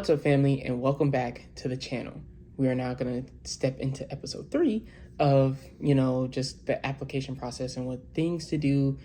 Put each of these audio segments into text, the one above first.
What's up, family, and welcome back to the channel. We are now going to step into episode 3 of, just the application process and what things to do,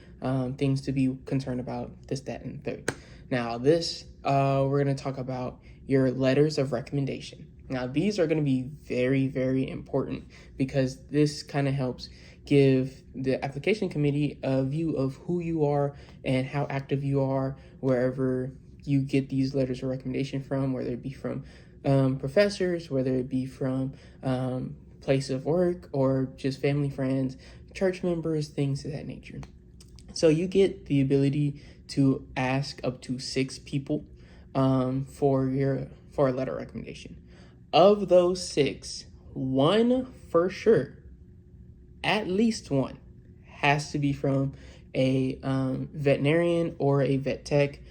things to be concerned about, this, that, and third. Now, we're going to talk about your letters of recommendation. Now, these are going to be very, very important because this kind of helps give the application committee a view of who you are and how active you are wherever you get these letters of recommendation from, whether it be from professors, whether it be from place of work, or just family, friends, church members, things of that nature. So you get the ability to ask up to 6 people for a letter of recommendation. Of those 6, one for sure, at least one, has to be from a veterinarian or a vet tech,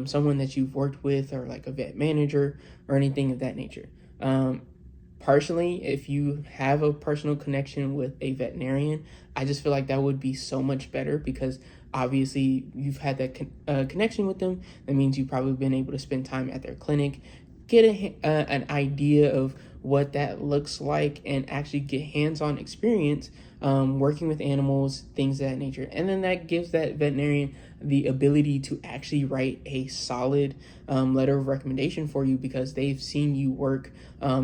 someone that you've worked with, or like a vet manager or anything of that nature. Personally, if you have a personal connection with a veterinarian, I just feel like that would be so much better because obviously you've had that connection with them. That means you've probably been able to spend time at their clinic, get an idea of what that looks like, and actually get hands-on experience working with animals, things of that nature. And then that gives that veterinarian the ability to actually write a solid letter of recommendation for you because they've seen you work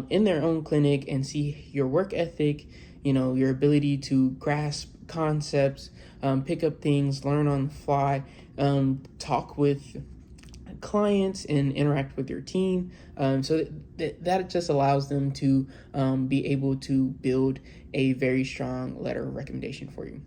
in their own clinic and see your work ethic, your ability to grasp concepts, pick up things, learn on the fly, talk with clients and interact with your team. So that just allows them to be able to build a very strong letter of recommendation for you.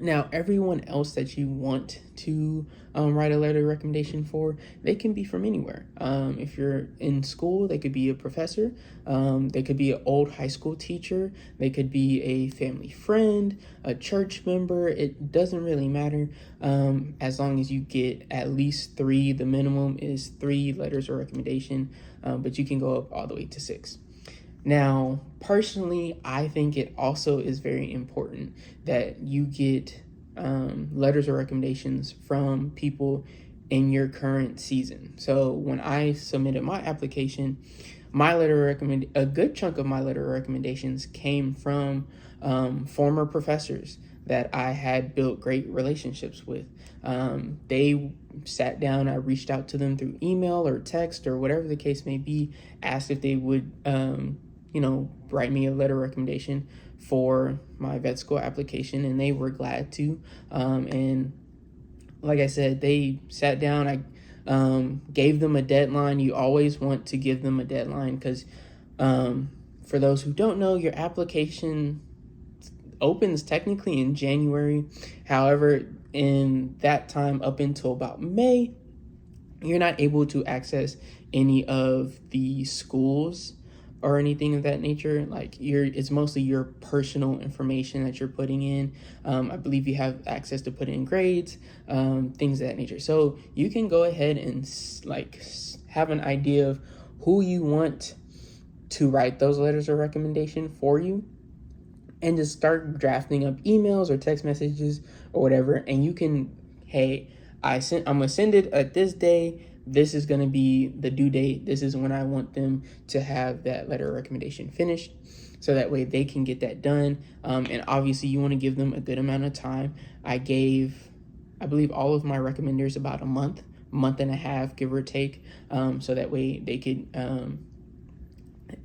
Now, everyone else that you want to write a letter of recommendation for, they can be from anywhere. If you're in school, they could be a professor, they could be an old high school teacher, they could be a family friend, a church member. It doesn't really matter as long as you get at least 3. The minimum is 3 letters of recommendation, but you can go up all the way to 6. Now, personally, I think it also is very important that you get letters or recommendations from people in your current season. So when I submitted my application, a good chunk of my letter of recommendations came from former professors that I had built great relationships with. They sat down, I reached out to them through email or text or whatever the case may be, asked if they would write me a letter of recommendation for my vet school application, and they were glad to. And like I said, they sat down, I gave them a deadline. You always want to give them a deadline because for those who don't know, your application opens technically in January. However, in that time up until about May, you're not able to access any of the schools or anything of that nature. It's mostly your personal information that you're putting in. I believe you have access to put in grades, things of that nature. So you can go ahead and have an idea of who you want to write those letters of recommendation for you, and just start drafting up emails or text messages or whatever. And you can, hey, I'm gonna send it at this day. This is going to be the due date. This is when I want them to have that letter of recommendation finished, so that way they can get that done. And obviously you want to give them a good amount of time. I believe all of my recommenders about a month and a half, give or take, so that way they could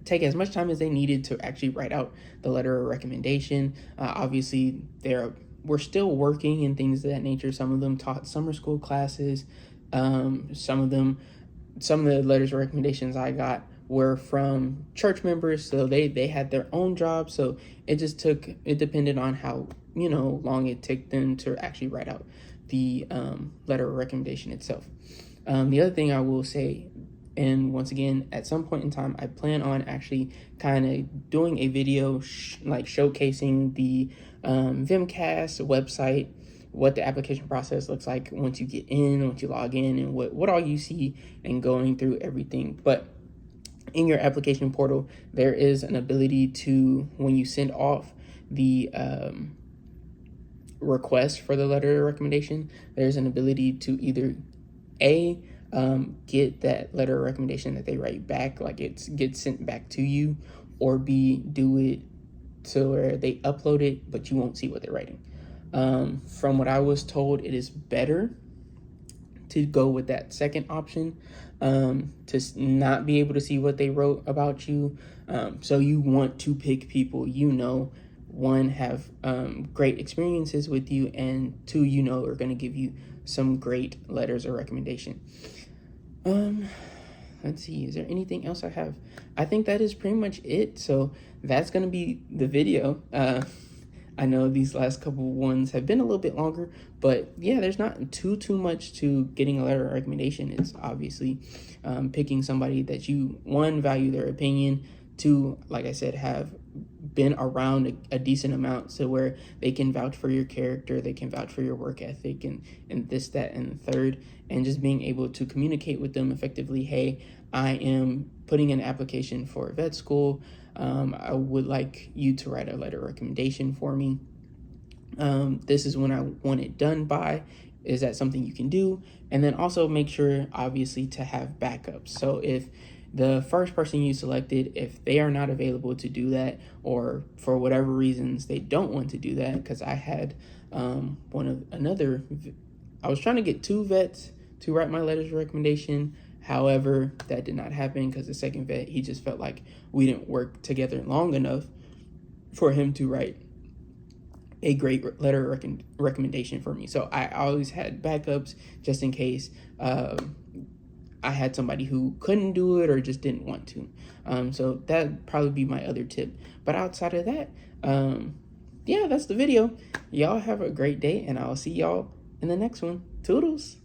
take as much time as they needed to actually write out the letter of recommendation. Obviously we're still working and things of that nature. Some of them taught summer school classes. Some of the letters of recommendations I got were from church members, so they had their own jobs. So it depended on how long it took them to actually write out the letter of recommendation itself. The other thing I will say, and once again, at some point in time, I plan on actually kind of doing a video showcasing the VimCast website, what the application process looks like once you get in, once you log in, and what all you see, and going through everything. But in your application portal, there is an ability to, when you send off the request for the letter of recommendation, there's an ability to either get that letter of recommendation that they write back, like it gets sent back to you, or B, do it to where they upload it, but you won't see what they're writing. From what I was told, it is better to go with that second option, to not be able to see what they wrote about you. So you want to pick people one, have great experiences with you, and two, are going to give you some great letters of recommendation. Let's see, is there anything else I have? I think that is pretty much it. So that's going to be the video. I know these last couple ones have been a little bit longer, but yeah, there's not too much to getting a letter of recommendation. It's obviously picking somebody that you, one, value their opinion, two, like I said, have been around a decent amount, so where they can vouch for your character, they can vouch for your work ethic, and this, that, and the third, and just being able to communicate with them effectively. Hey, I am putting an application for vet school. I would like you to write a letter of recommendation for me. This is when I want it done by. Is that something you can do? And then also make sure, obviously, to have backups. So if the first person you selected, if they are not available to do that, or for whatever reasons they don't want to do that, because I had I was trying to get 2 vets to write my letters of recommendation. However, that did not happen because the second vet, he just felt like we didn't work together long enough for him to write a great letter of recommendation for me. So I always had backups just in case I had somebody who couldn't do it or just didn't want to. So that'd probably be my other tip. But outside of that, yeah, that's the video. Y'all have a great day, and I'll see y'all in the next one. Toodles.